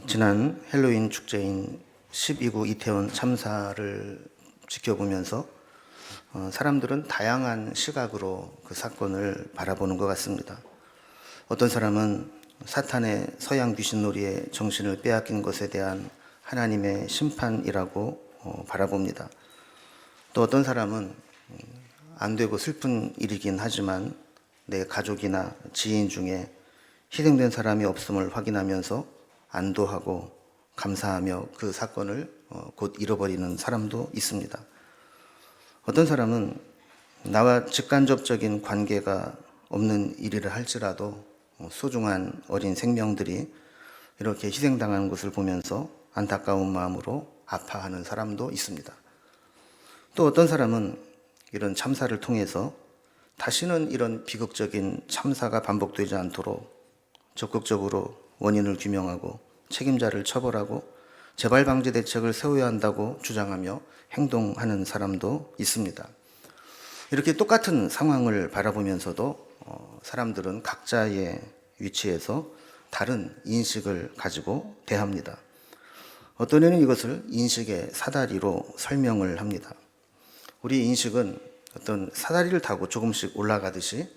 지난 헬로윈 축제인 12구 이태원 참사를 지켜보면서 사람들은 다양한 시각으로 그 사건을 바라보는 것 같습니다. 어떤 사람은 사탄의 서양 귀신놀이에 정신을 빼앗긴 것에 대한 하나님의 심판이라고 바라봅니다. 또 어떤 사람은 안 되고 슬픈 일이긴 하지만 내 가족이나 지인 중에 희생된 사람이 없음을 확인하면서 안도하고 감사하며 그 사건을 곧 잃어버리는 사람도 있습니다. 어떤 사람은 나와 직간접적인 관계가 없는 일이라 할지라도 소중한 어린 생명들이 이렇게 희생당하는 것을 보면서 안타까운 마음으로 아파하는 사람도 있습니다. 또 어떤 사람은 이런 참사를 통해서 다시는 이런 비극적인 참사가 반복되지 않도록 적극적으로 원인을 규명하고 책임자를 처벌하고 재발 방지 대책을 세워야 한다고 주장하며 행동하는 사람도 있습니다. 이렇게 똑같은 상황을 바라보면서도 사람들은 각자의 위치에서 다른 인식을 가지고 대합니다. 어떤 이는 이것을 인식의 사다리로 설명을 합니다. 우리 인식은 어떤 사다리를 타고 조금씩 올라가듯이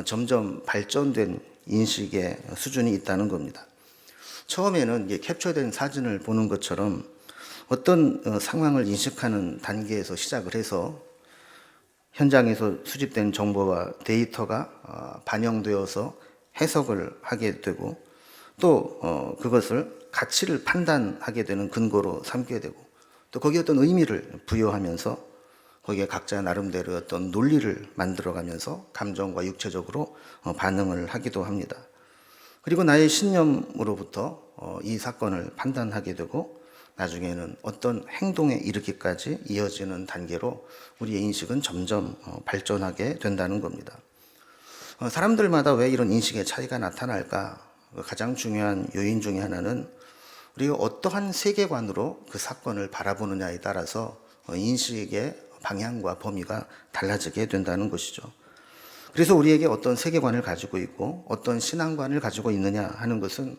점점 발전된 인식의 수준이 있다는 겁니다. 처음에는 캡처된 사진을 보는 것처럼 어떤 상황을 인식하는 단계에서 시작을 해서 현장에서 수집된 정보와 데이터가 반영되어서 해석을 하게 되고 또 그것을 가치를 판단하게 되는 근거로 삼게 되고 또 거기에 어떤 의미를 부여하면서 거기에 각자 나름대로 어떤 논리를 만들어가면서 감정과 육체적으로 반응을 하기도 합니다. 그리고 나의 신념으로부터 이 사건을 판단하게 되고 나중에는 어떤 행동에 이르기까지 이어지는 단계로 우리의 인식은 점점 발전하게 된다는 겁니다. 사람들마다 왜 이런 인식의 차이가 나타날까? 가장 중요한 요인 중에 하나는 우리가 어떠한 세계관으로 그 사건을 바라보느냐에 따라서 인식의 방향과 범위가 달라지게 된다는 것이죠. 그래서 우리에게 어떤 세계관을 가지고 있고 어떤 신앙관을 가지고 있느냐 하는 것은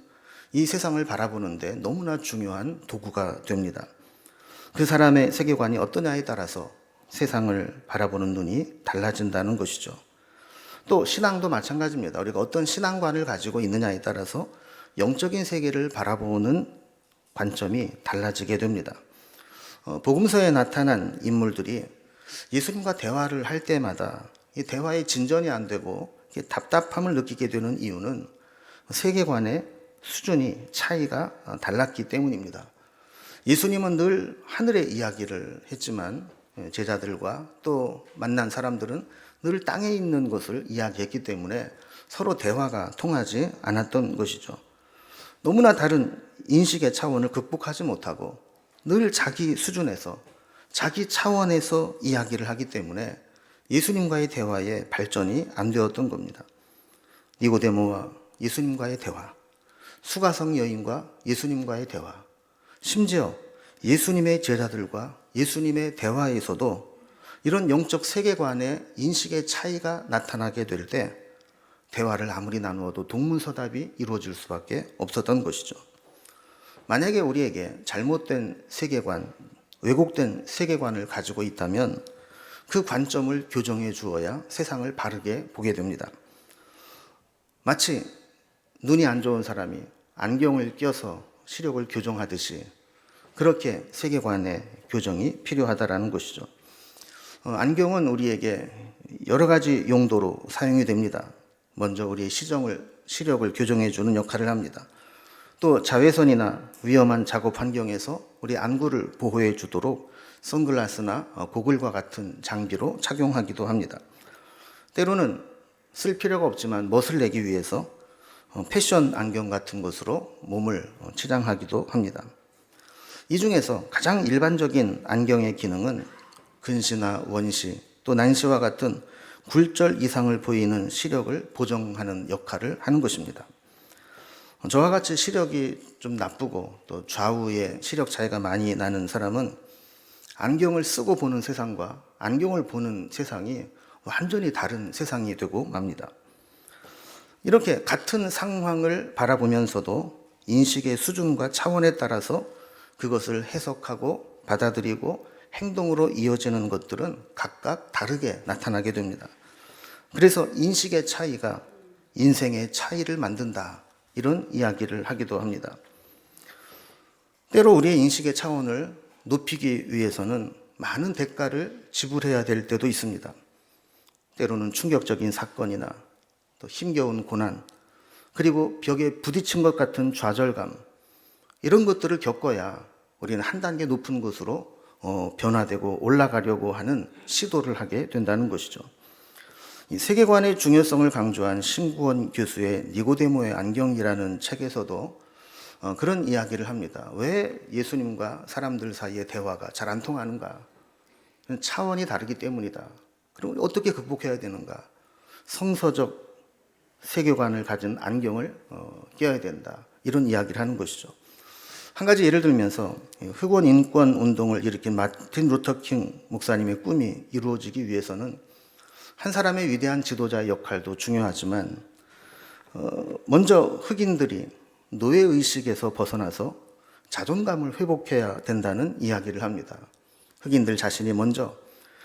이 세상을 바라보는데 너무나 중요한 도구가 됩니다. 그 사람의 세계관이 어떠냐에 따라서 세상을 바라보는 눈이 달라진다는 것이죠. 또 신앙도 마찬가지입니다. 우리가 어떤 신앙관을 가지고 있느냐에 따라서 영적인 세계를 바라보는 관점이 달라지게 됩니다. 복음서에 나타난 인물들이 예수님과 대화를 할 때마다 이 대화의 진전이 안 되고 답답함을 느끼게 되는 이유는 세계관의 수준이 차이가 달랐기 때문입니다. 예수님은 늘 하늘의 이야기를 했지만 제자들과 또 만난 사람들은 늘 땅에 있는 것을 이야기했기 때문에 서로 대화가 통하지 않았던 것이죠. 너무나 다른 인식의 차원을 극복하지 못하고 늘 자기 수준에서 자기 차원에서 이야기를 하기 때문에 예수님과의 대화에 발전이 안 되었던 겁니다. 니고데모와 예수님과의 대화, 수가성 여인과 예수님과의 대화, 심지어 예수님의 제자들과 예수님의 대화에서도 이런 영적 세계관의 인식의 차이가 나타나게 될 때 대화를 아무리 나누어도 동문서답이 이루어질 수밖에 없었던 것이죠. 만약에 우리에게 잘못된 세계관, 왜곡된 세계관을 가지고 있다면 그 관점을 교정해 주어야 세상을 바르게 보게 됩니다. 마치 눈이 안 좋은 사람이 안경을 껴서 시력을 교정하듯이 그렇게 세계관의 교정이 필요하다라는 것이죠. 안경은 우리에게 여러 가지 용도로 사용이 됩니다. 먼저 우리의 시력을 교정해 주는 역할을 합니다. 또 자외선이나 위험한 작업 환경에서 우리 안구를 보호해 주도록 선글라스나 고글과 같은 장비로 착용하기도 합니다. 때로는 쓸 필요가 없지만 멋을 내기 위해서 패션 안경 같은 것으로 몸을 치장하기도 합니다. 이 중에서 가장 일반적인 안경의 기능은 근시나 원시 또 난시와 같은 굴절 이상을 보이는 시력을 보정하는 역할을 하는 것입니다. 저와 같이 시력이 좀 나쁘고 또 좌우에 시력 차이가 많이 나는 사람은 안경을 쓰고 보는 세상과 안경을 보는 세상이 완전히 다른 세상이 되고 맙니다. 이렇게 같은 상황을 바라보면서도 인식의 수준과 차원에 따라서 그것을 해석하고 받아들이고 행동으로 이어지는 것들은 각각 다르게 나타나게 됩니다. 그래서 인식의 차이가 인생의 차이를 만든다, 이런 이야기를 하기도 합니다. 때로 우리의 인식의 차원을 높이기 위해서는 많은 대가를 지불해야 될 때도 있습니다. 때로는 충격적인 사건이나 또 힘겨운 고난, 그리고 벽에 부딪힌 것 같은 좌절감, 이런 것들을 겪어야 우리는 한 단계 높은 곳으로 변화되고 올라가려고 하는 시도를 하게 된다는 것이죠. 이 세계관의 중요성을 강조한 신구원 교수의 니고데모의 안경이라는 책에서도 그런 이야기를 합니다. 왜 예수님과 사람들 사이의 대화가 잘 안 통하는가? 차원이 다르기 때문이다. 그럼 어떻게 극복해야 되는가? 성서적 세계관을 가진 안경을 껴야 된다, 이런 이야기를 하는 것이죠. 한 가지 예를 들면서 흑원 인권 운동을 일으킨 마틴 루터 킹 목사님의 꿈이 이루어지기 위해서는 한 사람의 위대한 지도자의 역할도 중요하지만 먼저 흑인들이 노예의식에서 벗어나서 자존감을 회복해야 된다는 이야기를 합니다. 흑인들 자신이 먼저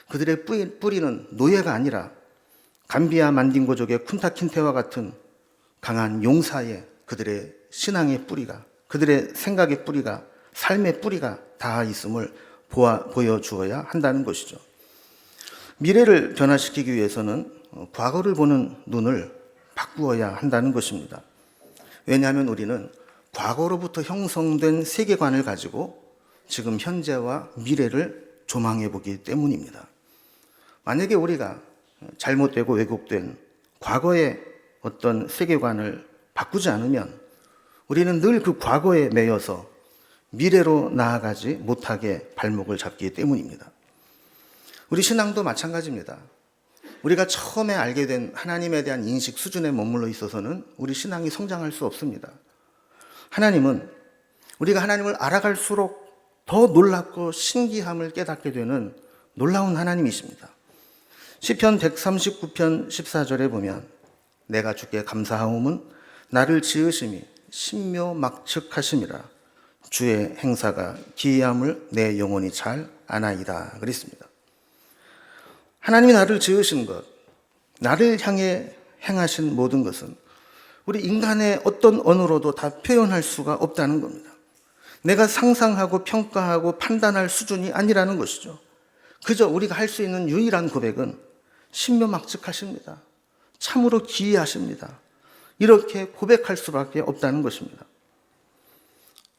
그들의 뿌리는 노예가 아니라 감비아 만딩고족의 쿤타킨테와 같은 강한 용사의 그들의 신앙의 뿌리가, 그들의 생각의 뿌리가, 삶의 뿌리가 다 있음을 보여주어야 한다는 것이죠. 미래를 변화시키기 위해서는 과거를 보는 눈을 바꾸어야 한다는 것입니다. 왜냐하면 우리는 과거로부터 형성된 세계관을 가지고 지금 현재와 미래를 조망해 보기 때문입니다. 만약에 우리가 잘못되고 왜곡된 과거의 어떤 세계관을 바꾸지 않으면 우리는 늘 그 과거에 매여서 미래로 나아가지 못하게 발목을 잡기 때문입니다. 우리 신앙도 마찬가지입니다. 우리가 처음에 알게 된 하나님에 대한 인식 수준에 머물러 있어서는 우리 신앙이 성장할 수 없습니다. 하나님은 우리가 하나님을 알아갈수록 더 놀랍고 신기함을 깨닫게 되는 놀라운 하나님이십니다. 시편 139편 14절에 보면 내가 주께 감사하옴은 나를 지으심이 신묘막측하심이라 주의 행사가 기이함을 내 영혼이 잘 아나이다 그랬습니다. 하나님이 나를 지으신 것, 나를 향해 행하신 모든 것은 우리 인간의 어떤 언어로도 다 표현할 수가 없다는 겁니다. 내가 상상하고 평가하고 판단할 수준이 아니라는 것이죠. 그저 우리가 할 수 있는 유일한 고백은 신묘막측하십니다. 참으로 기이하십니다. 이렇게 고백할 수밖에 없다는 것입니다.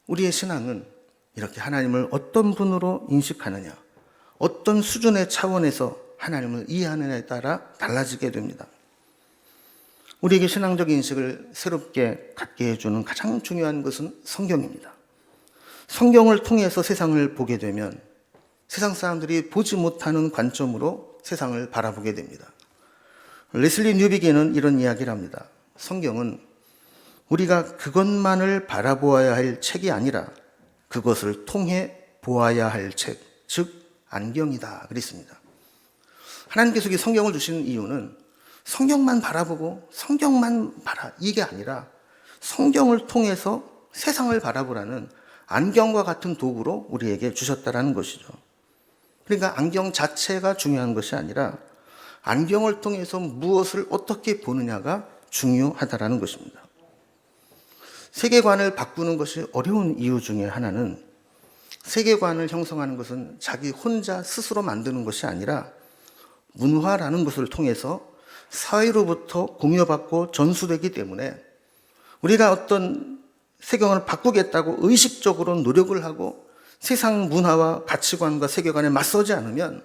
우리의 신앙은 이렇게 하나님을 어떤 분으로 인식하느냐, 어떤 수준의 차원에서 하나님을 이해하느냐에 따라 달라지게 됩니다. 우리에게 신앙적 인식을 새롭게 갖게 해주는 가장 중요한 것은 성경입니다. 성경을 통해서 세상을 보게 되면 세상 사람들이 보지 못하는 관점으로 세상을 바라보게 됩니다. 레슬리 뉴비기는 이런 이야기를 합니다. 성경은 우리가 그것만을 바라보아야 할 책이 아니라 그것을 통해 보아야 할 책, 즉 안경이다 그랬습니다. 하나님께서 이 성경을 주신 이유는 성경만 바라보고 성경만 이게 아니라 성경을 통해서 세상을 바라보라는 안경과 같은 도구로 우리에게 주셨다라는 것이죠. 그러니까 안경 자체가 중요한 것이 아니라 안경을 통해서 무엇을 어떻게 보느냐가 중요하다라는 것입니다. 세계관을 바꾸는 것이 어려운 이유 중에 하나는 세계관을 형성하는 것은 자기 혼자 스스로 만드는 것이 아니라 문화라는 것을 통해서 사회로부터 공유받고 전수되기 때문에 우리가 어떤 세계관을 바꾸겠다고 의식적으로 노력을 하고 세상 문화와 가치관과 세계관에 맞서지 않으면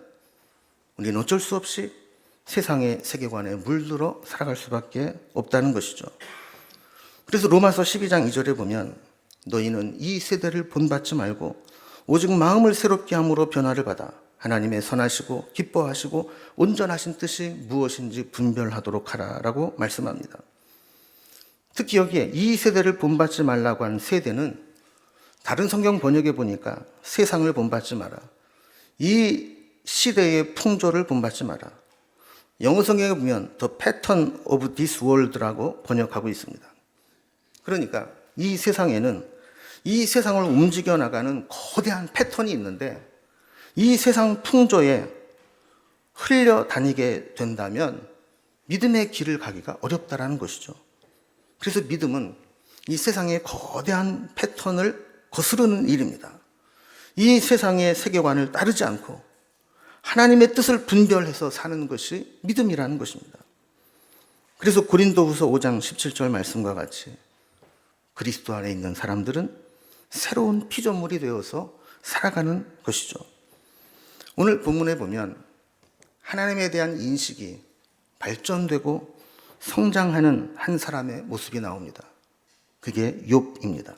우리는 어쩔 수 없이 세상의 세계관에 물들어 살아갈 수밖에 없다는 것이죠. 그래서 로마서 12장 2절에 보면 너희는 이 세대를 본받지 말고 오직 마음을 새롭게 함으로 변화를 받아 하나님의 선하시고 기뻐하시고 온전하신 뜻이 무엇인지 분별하도록 하라라고 말씀합니다. 특히 여기에 이 세대를 본받지 말라고 한 세대는 다른 성경 번역에 보니까 세상을 본받지 마라, 이 시대의 풍조를 본받지 마라, 영어 성경에 보면 The Pattern of this World라고 번역하고 있습니다. 그러니까 이 세상에는 이 세상을 움직여 나가는 거대한 패턴이 있는데 이 세상 풍조에 흘려다니게 된다면 믿음의 길을 가기가 어렵다라는 것이죠. 그래서 믿음은 이 세상의 거대한 패턴을 거스르는 일입니다. 이 세상의 세계관을 따르지 않고 하나님의 뜻을 분별해서 사는 것이 믿음이라는 것입니다. 그래서 고린도후서 5장 17절 말씀과 같이 그리스도 안에 있는 사람들은 새로운 피조물이 되어서 살아가는 것이죠. 오늘 본문에 보면 하나님에 대한 인식이 발전되고 성장하는 한 사람의 모습이 나옵니다. 그게 욥입니다.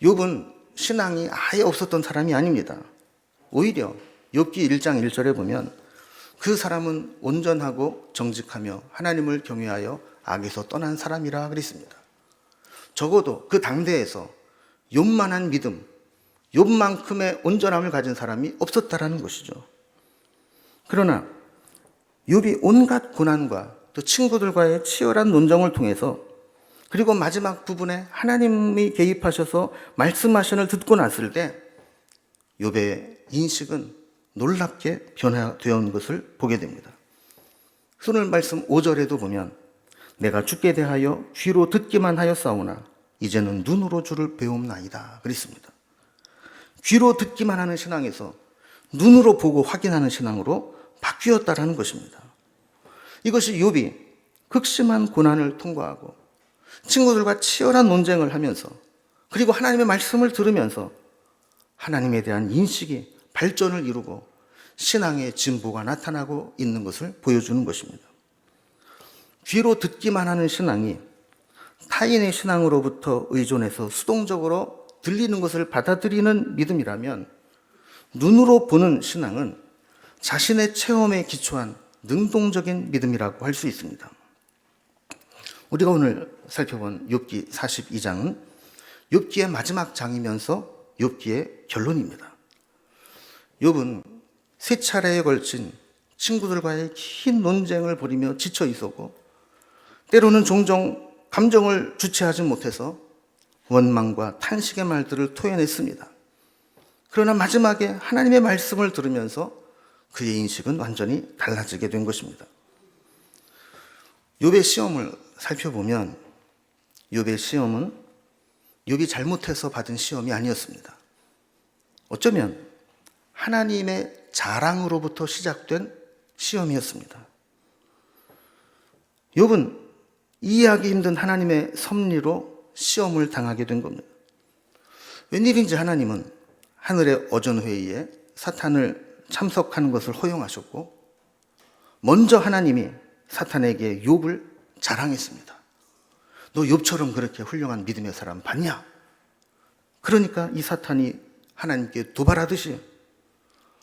욥은 신앙이 아예 없었던 사람이 아닙니다. 오히려 욥기 1장 1절에 보면 그 사람은 온전하고 정직하며 하나님을 경외하여 악에서 떠난 사람이라 그랬습니다. 적어도 그 당대에서 욥만한 믿음, 욥만큼의 온전함을 가진 사람이 없었다라는 것이죠. 그러나 욥이 온갖 고난과 또 친구들과의 치열한 논쟁을 통해서 그리고 마지막 부분에 하나님이 개입하셔서 말씀하시는 듣고 났을 때 욥의 인식은 놀랍게 변화되어 것을 보게 됩니다. 오늘 말씀 5절에도 보면 내가 주께 대하여 귀로 듣기만 하였사오나 이제는 눈으로 주를 배움나이다 그랬습니다. 귀로 듣기만 하는 신앙에서 눈으로 보고 확인하는 신앙으로 바뀌었다라는 것입니다. 이것이 욥이 극심한 고난을 통과하고 친구들과 치열한 논쟁을 하면서 그리고 하나님의 말씀을 들으면서 하나님에 대한 인식이 발전을 이루고 신앙의 진보가 나타나고 있는 것을 보여주는 것입니다. 귀로 듣기만 하는 신앙이 타인의 신앙으로부터 의존해서 수동적으로 들리는 것을 받아들이는 믿음이라면 눈으로 보는 신앙은 자신의 체험에 기초한 능동적인 믿음이라고 할 수 있습니다. 우리가 오늘 살펴본 욥기 42장은 욥기의 마지막 장이면서 욥기의 결론입니다. 욥은 세 차례에 걸친 친구들과의 긴 논쟁을 벌이며 지쳐 있었고 때로는 종종 감정을 주체하지 못해서 원망과 탄식의 말들을 토해냈습니다. 그러나 마지막에 하나님의 말씀을 들으면서 그의 인식은 완전히 달라지게 된 것입니다. 욥의 시험을 살펴보면 욥의 시험은 욥이 잘못해서 받은 시험이 아니었습니다. 어쩌면 하나님의 자랑으로부터 시작된 시험이었습니다. 욥은 이해하기 힘든 하나님의 섭리로 시험을 당하게 된 겁니다. 웬일인지 하나님은 하늘의 어전회의에 사탄을 참석하는 것을 허용하셨고 먼저 하나님이 사탄에게 욥을 자랑했습니다. 너 욥처럼 그렇게 훌륭한 믿음의 사람 봤냐? 그러니까 이 사탄이 하나님께 도발하듯이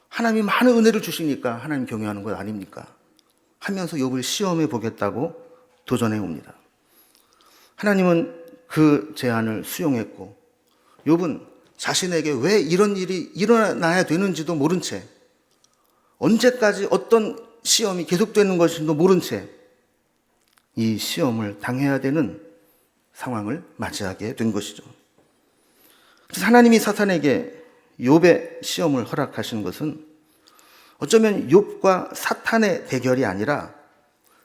하나님이 많은 은혜를 주시니까 하나님 경외하는 것 아닙니까? 하면서 욥을 시험해 보겠다고 도전해 옵니다. 하나님은 그 제안을 수용했고 욥은 자신에게 왜 이런 일이 일어나야 되는지도 모른 채 언제까지 어떤 시험이 계속되는 것인지도 모른 채 이 시험을 당해야 되는 상황을 맞이하게 된 것이죠. 그래서 하나님이 사탄에게 욥의 시험을 허락하신 것은 어쩌면 욥과 사탄의 대결이 아니라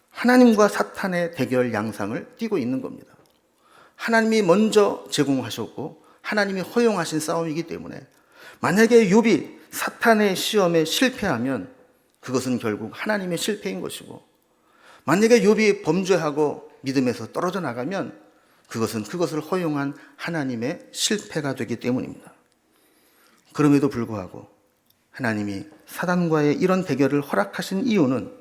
하나님과 사탄의 대결 양상을 띠고 있는 겁니다. 하나님이 먼저 제공하셨고 하나님이 허용하신 싸움이기 때문에 만약에 욥이 사탄의 시험에 실패하면 그것은 결국 하나님의 실패인 것이고 만약에 욥이 범죄하고 믿음에서 떨어져 나가면 그것을 허용한 하나님의 실패가 되기 때문입니다. 그럼에도 불구하고 하나님이 사단과의 이런 대결을 허락하신 이유는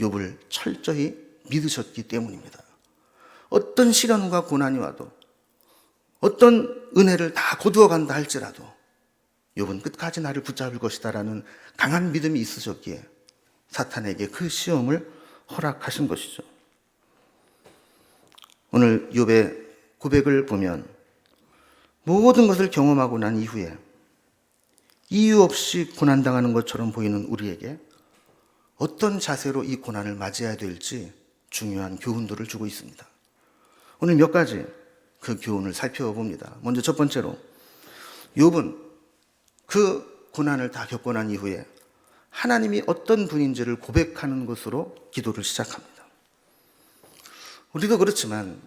욥을 철저히 믿으셨기 때문입니다. 어떤 시련과 고난이 와도 어떤 은혜를 다 거두어 간다 할지라도 욥은 끝까지 나를 붙잡을 것이다라는 강한 믿음이 있으셨기에 사탄에게 그 시험을 허락하신 것이죠. 오늘 욥의 고백을 보면 모든 것을 경험하고 난 이후에 이유 없이 고난당하는 것처럼 보이는 우리에게 어떤 자세로 이 고난을 맞이해야 될지 중요한 교훈들을 주고 있습니다. 오늘 몇 가지 그 교훈을 살펴봅니다. 먼저 첫 번째로 욥은 그 고난을 다 겪고 난 이후에 하나님이 어떤 분인지를 고백하는 것으로 기도를 시작합니다. 우리도 그렇지만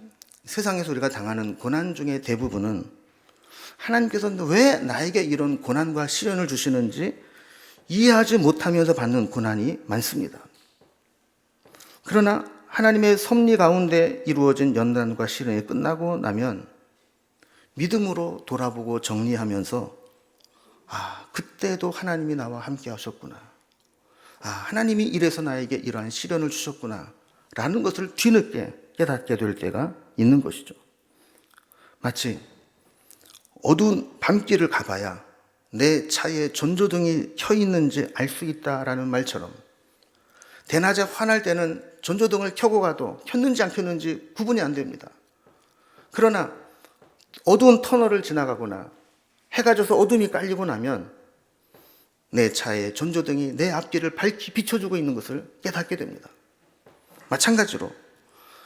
세상에서 우리가 당하는 고난 중에 대부분은 하나님께서 왜 나에게 이런 고난과 시련을 주시는지 이해하지 못하면서 받는 고난이 많습니다. 그러나 하나님의 섭리 가운데 이루어진 연단과 시련이 끝나고 나면 믿음으로 돌아보고 정리하면서 그때도 하나님이 나와 함께 하셨구나. 하나님이 이래서 나에게 이러한 시련을 주셨구나. 라는 것을 뒤늦게 깨닫게 될 때가 있는 것이죠. 마치 어두운 밤길을 가봐야 내 차에 전조등이 켜 있는지 알 수 있다라는 말처럼 대낮에 화날 때는 전조등을 켜고 가도 켰는지 안 켰는지 구분이 안 됩니다. 그러나 어두운 터널을 지나가거나 해가 져서 어둠이 깔리고 나면 내 차의 전조등이 내 앞길을 밝히 비춰주고 있는 것을 깨닫게 됩니다. 마찬가지로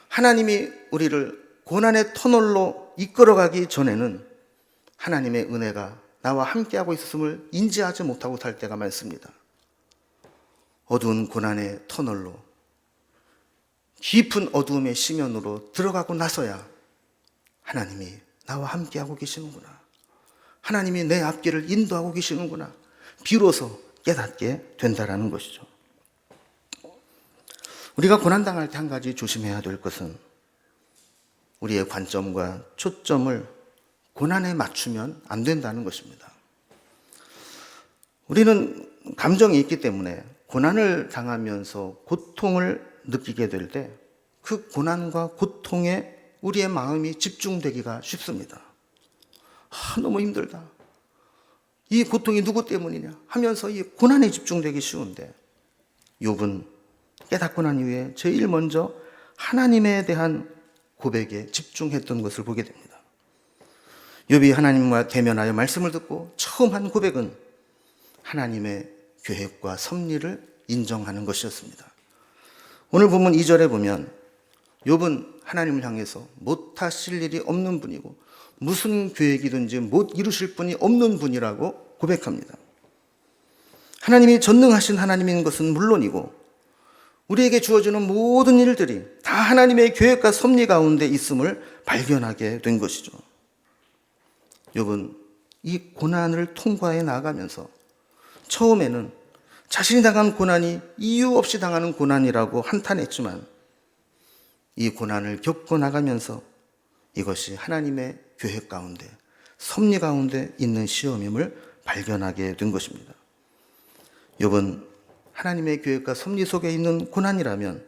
하나님이 우리를 고난의 터널로 이끌어가기 전에는 하나님의 은혜가 나와 함께하고 있었음을 인지하지 못하고 살 때가 많습니다. 어두운 고난의 터널로 깊은 어두움의 심연으로 들어가고 나서야 하나님이 나와 함께하고 계시는구나. 하나님이 내 앞길을 인도하고 계시는구나. 비로소 깨닫게 된다라는 것이죠. 우리가 고난당할 때 한 가지 조심해야 될 것은 우리의 관점과 초점을 고난에 맞추면 안 된다는 것입니다. 우리는 감정이 있기 때문에 고난을 당하면서 고통을 느끼게 될 때 그 고난과 고통에 우리의 마음이 집중되기가 쉽습니다. 너무 힘들다. 이 고통이 누구 때문이냐 하면서 이 고난에 집중되기 쉬운데 욥은 깨닫고 난 이후에 제일 먼저 하나님에 대한 고백에 집중했던 것을 보게 됩니다. 욥이 하나님과 대면하여 말씀을 듣고 처음 한 고백은 하나님의 계획과 섭리를 인정하는 것이었습니다. 오늘 본문 2절에 보면 욥은 하나님을 향해서 못하실 일이 없는 분이고 무슨 계획이든지 못 이루실 분이 없는 분이라고 고백합니다. 하나님이 전능하신 하나님인 것은 물론이고 우리에게 주어지는 모든 일들이 다 하나님의 계획과 섭리 가운데 있음을 발견하게 된 것이죠. 욥은 이 고난을 통과해 나가면서 처음에는 자신이 당한 고난이 이유 없이 당하는 고난이라고 한탄했지만 이 고난을 겪고 나가면서 이것이 하나님의 계획 가운데 섭리 가운데 있는 시험임을 발견하게 된 것입니다. 욥은 하나님의 계획과 섭리 속에 있는 고난이라면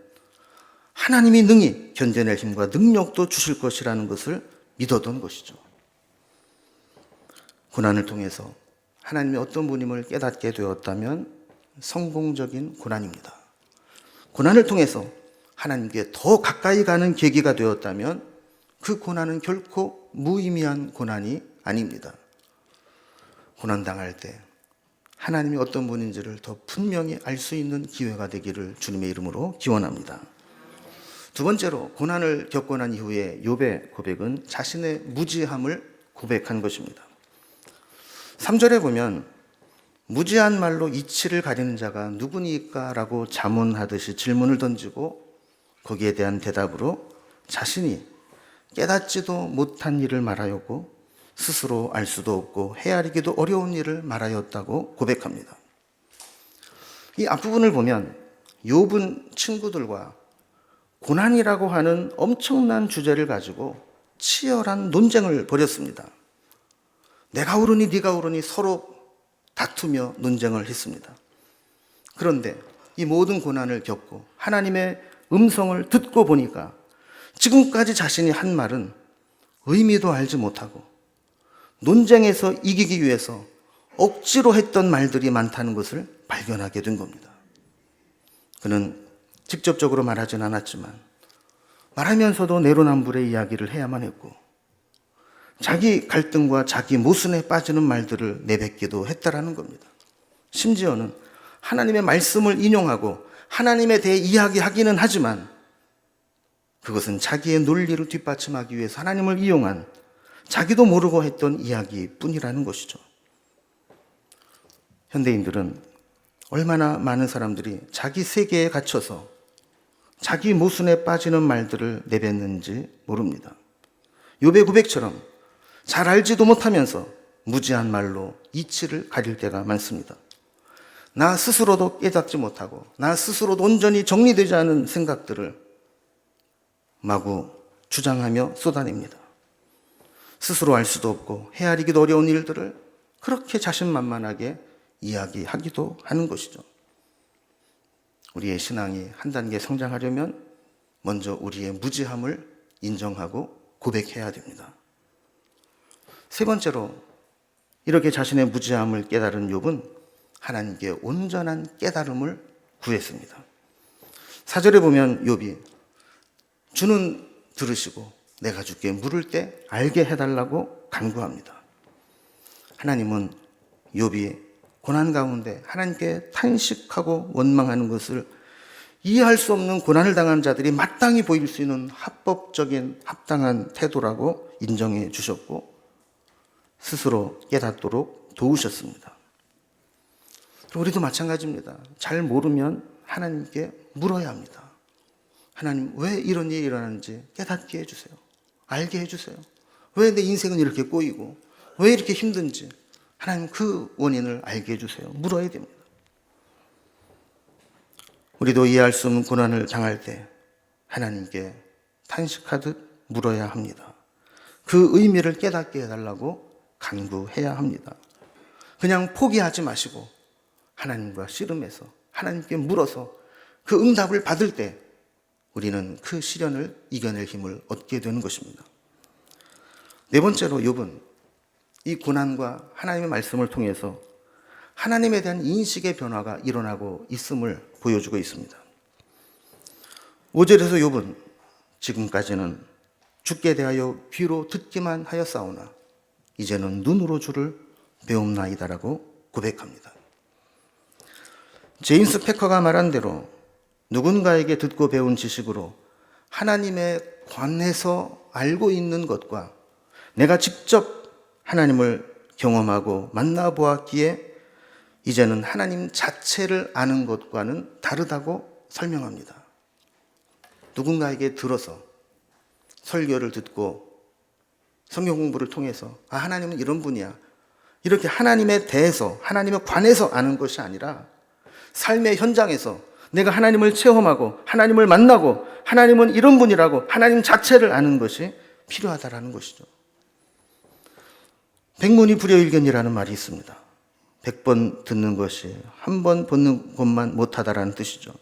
하나님이 능히 견뎌낼 힘과 능력도 주실 것이라는 것을 믿었던 것이죠. 고난을 통해서 하나님이 어떤 분임을 깨닫게 되었다면 성공적인 고난입니다. 고난을 통해서 하나님께 더 가까이 가는 계기가 되었다면 그 고난은 결코 무의미한 고난이 아닙니다. 고난당할 때 하나님이 어떤 분인지를 더 분명히 알 수 있는 기회가 되기를 주님의 이름으로 기원합니다. 두 번째로 고난을 겪고 난 이후에 욥의 고백은 자신의 무지함을 고백한 것입니다. 3절에 보면 무지한 말로 이치를 가리는 자가 누구니까? 라고 자문하듯이 질문을 던지고 거기에 대한 대답으로 자신이 깨닫지도 못한 일을 말하였고 스스로 알 수도 없고 헤아리기도 어려운 일을 말하였다고 고백합니다. 이 앞부분을 보면 욥은 친구들과 고난이라고 하는 엄청난 주제를 가지고 치열한 논쟁을 벌였습니다. 내가 옳으니 네가 옳으니 서로 다투며 논쟁을 했습니다. 그런데 이 모든 고난을 겪고 하나님의 음성을 듣고 보니까 지금까지 자신이 한 말은 의미도 알지 못하고 논쟁에서 이기기 위해서 억지로 했던 말들이 많다는 것을 발견하게 된 겁니다. 그는 직접적으로 말하진 않았지만 말하면서도 내로남불의 이야기를 해야만 했고 자기 갈등과 자기 모순에 빠지는 말들을 내뱉기도 했다라는 겁니다. 심지어는 하나님의 말씀을 인용하고 하나님에 대해 이야기하기는 하지만 그것은 자기의 논리를 뒷받침하기 위해서 하나님을 이용한 자기도 모르고 했던 이야기뿐이라는 것이죠. 현대인들은 얼마나 많은 사람들이 자기 세계에 갇혀서 자기 모순에 빠지는 말들을 내뱉는지 모릅니다. 욥의 고백처럼 잘 알지도 못하면서 무지한 말로 이치를 가릴 때가 많습니다. 나 스스로도 깨닫지 못하고 나 스스로도 온전히 정리되지 않은 생각들을 마구 주장하며 쏟아냅니다. 스스로 알 수도 없고 헤아리기도 어려운 일들을 그렇게 자신만만하게 이야기하기도 하는 것이죠. 우리의 신앙이 한 단계 성장하려면 먼저 우리의 무지함을 인정하고 고백해야 됩니다. 세 번째로 이렇게 자신의 무지함을 깨달은 욥은 하나님께 온전한 깨달음을 구했습니다. 4절에 보면 욥이 주는 들으시고 내가 주께 물을 때 알게 해달라고 간구합니다. 하나님은 욥이 고난 가운데 하나님께 탄식하고 원망하는 것을 이해할 수 없는 고난을 당한 자들이 마땅히 보일 수 있는 합법적인 합당한 태도라고 인정해 주셨고 스스로 깨닫도록 도우셨습니다. 우리도 마찬가지입니다. 잘 모르면 하나님께 물어야 합니다. 하나님, 왜 이런 일이 일어나는지 깨닫게 해주세요. 알게 해주세요. 왜 내 인생은 이렇게 꼬이고 왜 이렇게 힘든지 하나님 그 원인을 알게 해주세요. 물어야 됩니다. 우리도 이해할 수 없는 고난을 당할 때 하나님께 탄식하듯 물어야 합니다. 그 의미를 깨닫게 해달라고 간구해야 합니다. 그냥 포기하지 마시고 하나님과 씨름해서 하나님께 물어서 그 응답을 받을 때 우리는 그 시련을 이겨낼 힘을 얻게 되는 것입니다. 네 번째로 욥은 이 고난과 하나님의 말씀을 통해서 하나님에 대한 인식의 변화가 일어나고 있음을 보여주고 있습니다. 5절에서 욥은 지금까지는 주께 대하여 귀로 듣기만 하였사오나 이제는 눈으로 주를 배움나이다라고 고백합니다. 제임스 패커가 말한 대로 누군가에게 듣고 배운 지식으로 하나님에 관해서 알고 있는 것과 내가 직접 하나님을 경험하고 만나보았기에 이제는 하나님 자체를 아는 것과는 다르다고 설명합니다. 누군가에게 들어서 설교를 듣고 성경 공부를 통해서 하나님은 이런 분이야 이렇게 하나님에 대해서 하나님에 관해서 아는 것이 아니라 삶의 현장에서 내가 하나님을 체험하고 하나님을 만나고 하나님은 이런 분이라고 하나님 자체를 아는 것이 필요하다라는 것이죠. 백문이 불여일견이라는 말이 있습니다. 100번 듣는 것이 한 번 보는 것만 못하다라는 뜻이죠.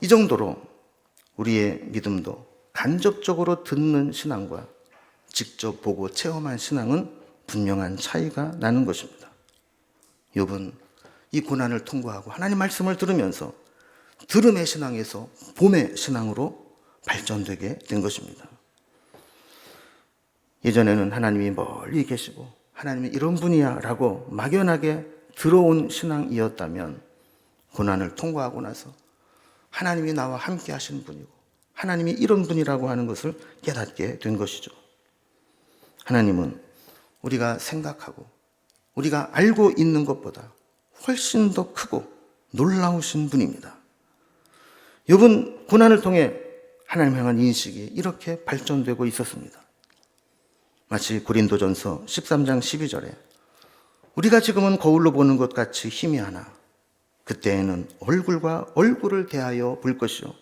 이 정도로 우리의 믿음도 간접적으로 듣는 신앙과 직접 보고 체험한 신앙은 분명한 차이가 나는 것입니다. 욥은 이 고난을 통과하고 하나님 말씀을 들으면서 들음의 신앙에서 봄의 신앙으로 발전되게 된 것입니다. 예전에는 하나님이 멀리 계시고 하나님이 이런 분이야 라고 막연하게 들어온 신앙이었다면 고난을 통과하고 나서 하나님이 나와 함께 하시는 분이고 하나님이 이런 분이라고 하는 것을 깨닫게 된 것이죠. 하나님은 우리가 생각하고 우리가 알고 있는 것보다 훨씬 더 크고 놀라우신 분입니다. 욥은 고난을 통해 하나님 향한 인식이 이렇게 발전되고 있었습니다. 마치 고린도전서 13장 12절에 우리가 지금은 거울로 보는 것 같이 희미하나 그때에는 얼굴과 얼굴을 대하여 볼 것이요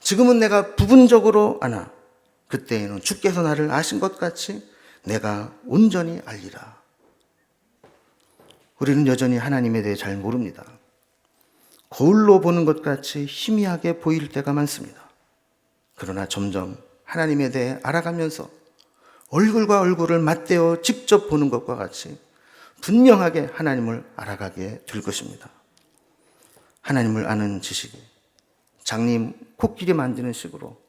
지금은 내가 부분적으로 아나 그때에는 주께서 나를 아신 것 같이 내가 온전히 알리라. 우리는 여전히 하나님에 대해 잘 모릅니다. 거울로 보는 것 같이 희미하게 보일 때가 많습니다. 그러나 점점 하나님에 대해 알아가면서 얼굴과 얼굴을 맞대어 직접 보는 것과 같이 분명하게 하나님을 알아가게 될 것입니다. 하나님을 아는 지식이 장님 코끼리 만지는 식으로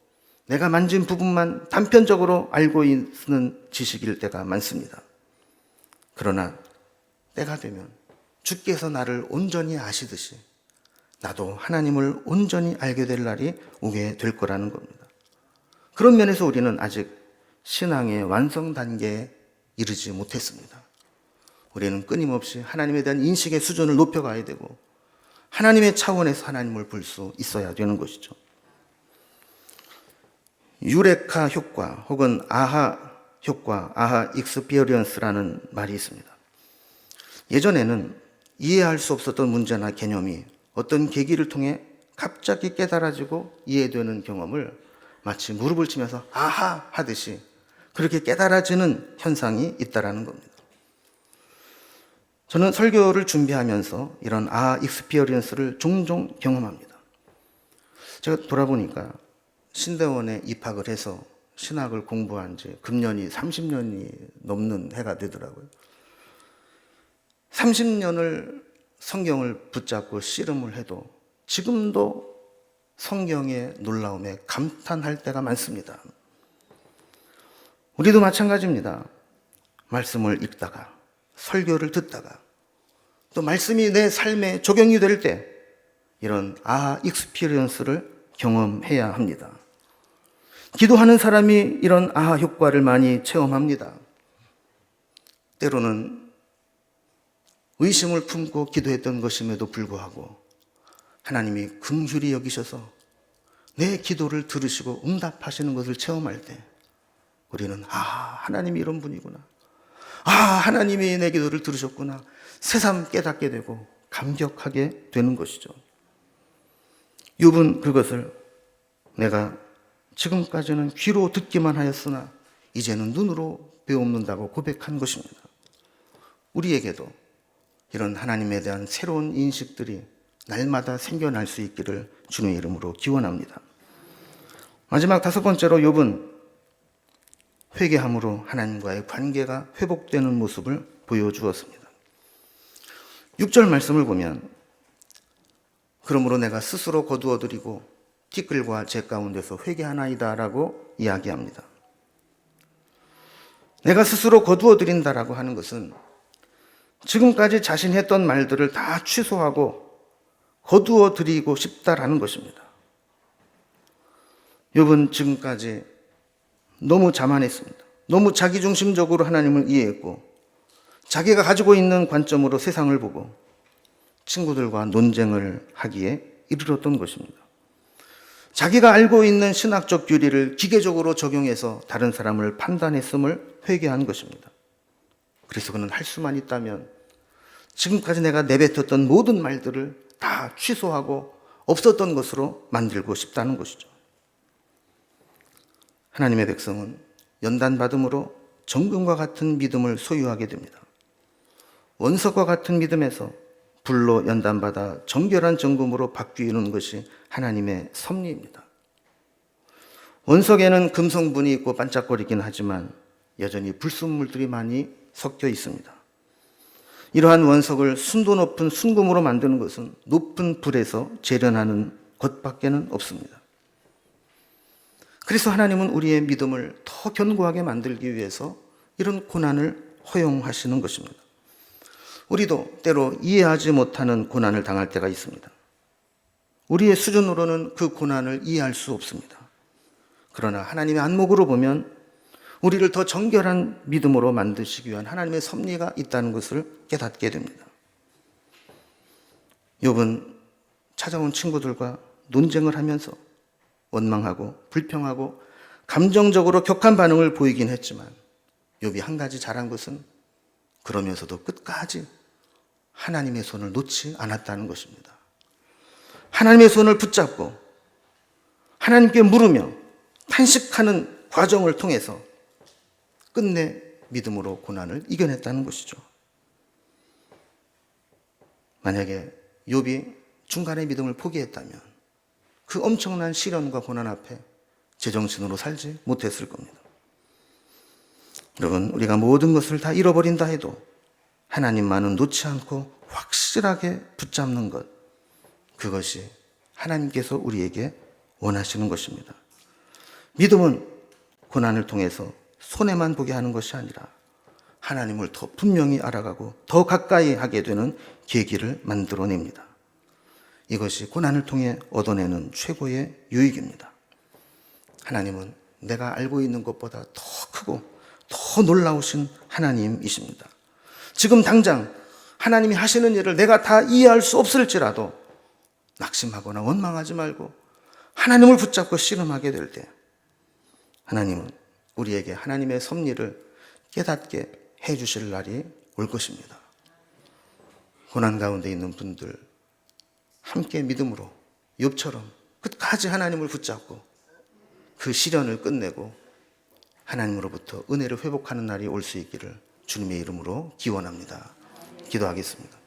내가 만진 부분만 단편적으로 알고 있는 지식일 때가 많습니다. 그러나 때가 되면 주께서 나를 온전히 아시듯이 나도 하나님을 온전히 알게 될 날이 오게 될 거라는 겁니다. 그런 면에서 우리는 아직 신앙의 완성 단계에 이르지 못했습니다. 우리는 끊임없이 하나님에 대한 인식의 수준을 높여가야 되고 하나님의 차원에서 하나님을 볼 수 있어야 되는 것이죠. 유레카 효과 혹은 아하 효과, 아하 익스피리언스라는 말이 있습니다. 예전에는 이해할 수 없었던 문제나 개념이 어떤 계기를 통해 갑자기 깨달아지고 이해되는 경험을 마치 무릎을 치면서 아하 하듯이 그렇게 깨달아지는 현상이 있다라는 겁니다. 저는 설교를 준비하면서 이런 아하 익스피리언스를 종종 경험합니다. 제가 돌아보니까 신대원에 입학을 해서 신학을 공부한 지 금년이 30년이 넘는 해가 되더라고요. 30년을 성경을 붙잡고 씨름을 해도 지금도 성경의 놀라움에 감탄할 때가 많습니다. 우리도 마찬가지입니다. 말씀을 읽다가 설교를 듣다가 또 말씀이 내 삶에 적용이 될 때 이런 아하 익스피리언스를 경험해야 합니다. 기도하는 사람이 이런 아하 효과를 많이 체험합니다. 때로는 의심을 품고 기도했던 것임에도 불구하고 하나님이 긍휼히 여기셔서 내 기도를 들으시고 응답하시는 것을 체험할 때 우리는 하나님이 이런 분이구나. 하나님이 내 기도를 들으셨구나. 새삼 깨닫게 되고 감격하게 되는 것이죠. 욥은 그것을 내가 지금까지는 귀로 듣기만 하였으나 이제는 눈으로 배웁는다고 고백한 것입니다. 우리에게도 이런 하나님에 대한 새로운 인식들이 날마다 생겨날 수 있기를 주님의 이름으로 기원합니다. 마지막 5번째로 욥은 회개함으로 하나님과의 관계가 회복되는 모습을 보여주었습니다. 6절 말씀을 보면 그러므로 내가 스스로 거두어드리고 티끌과 재 가운데서 회개하나이다 라고 이야기합니다. 내가 스스로 거두어드린다라고 하는 것은 지금까지 자신이 했던 말들을 다 취소하고 거두어드리고 싶다라는 것입니다. 욥은 지금까지 너무 자만했습니다. 너무 자기중심적으로 하나님을 이해했고 자기가 가지고 있는 관점으로 세상을 보고 친구들과 논쟁을 하기에 이르렀던 것입니다. 자기가 알고 있는 신학적 교리를 기계적으로 적용해서 다른 사람을 판단했음을 회개한 것입니다. 그래서 그는 할 수만 있다면 지금까지 내가 내뱉었던 모든 말들을 다 취소하고 없었던 것으로 만들고 싶다는 것이죠. 하나님의 백성은 연단받음으로 정금과 같은 믿음을 소유하게 됩니다. 원석과 같은 믿음에서 불로 연단받아 정결한 정금으로 바뀌는 것이 하나님의 섭리입니다. 원석에는 금성분이 있고 반짝거리긴 하지만 여전히 불순물들이 많이 섞여 있습니다. 이러한 원석을 순도 높은 순금으로 만드는 것은 높은 불에서 재련하는 것밖에는 없습니다. 그래서 하나님은 우리의 믿음을 더 견고하게 만들기 위해서 이런 고난을 허용하시는 것입니다. 우리도 때로 이해하지 못하는 고난을 당할 때가 있습니다. 우리의 수준으로는 그 고난을 이해할 수 없습니다. 그러나 하나님의 안목으로 보면 우리를 더 정결한 믿음으로 만드시기 위한 하나님의 섭리가 있다는 것을 깨닫게 됩니다. 욥은 찾아온 친구들과 논쟁을 하면서 원망하고 불평하고 감정적으로 격한 반응을 보이긴 했지만 욥이 한 가지 잘한 것은 그러면서도 끝까지 하나님의 손을 놓지 않았다는 것입니다. 하나님의 손을 붙잡고 하나님께 물으며 탄식하는 과정을 통해서 끝내 믿음으로 고난을 이겨냈다는 것이죠. 만약에 욥이 중간에 믿음을 포기했다면 그 엄청난 시련과 고난 앞에 제정신으로 살지 못했을 겁니다. 여러분, 우리가 모든 것을 다 잃어버린다 해도 하나님만은 놓지 않고 확실하게 붙잡는 것, 그것이 하나님께서 우리에게 원하시는 것입니다. 믿음은 고난을 통해서 손해만 보게 하는 것이 아니라 하나님을 더 분명히 알아가고 더 가까이 하게 되는 계기를 만들어냅니다. 이것이 고난을 통해 얻어내는 최고의 유익입니다. 하나님은 내가 알고 있는 것보다 더 크고 더 놀라우신 하나님이십니다. 지금 당장 하나님이 하시는 일을 내가 다 이해할 수 없을지라도 낙심하거나 원망하지 말고 하나님을 붙잡고 씨름하게 될 때 하나님은 우리에게 하나님의 섭리를 깨닫게 해 주실 날이 올 것입니다. 고난 가운데 있는 분들 함께 믿음으로 욥처럼 끝까지 하나님을 붙잡고 그 시련을 끝내고 하나님으로부터 은혜를 회복하는 날이 올 수 있기를 주님의 이름으로 기원합니다. 기도하겠습니다.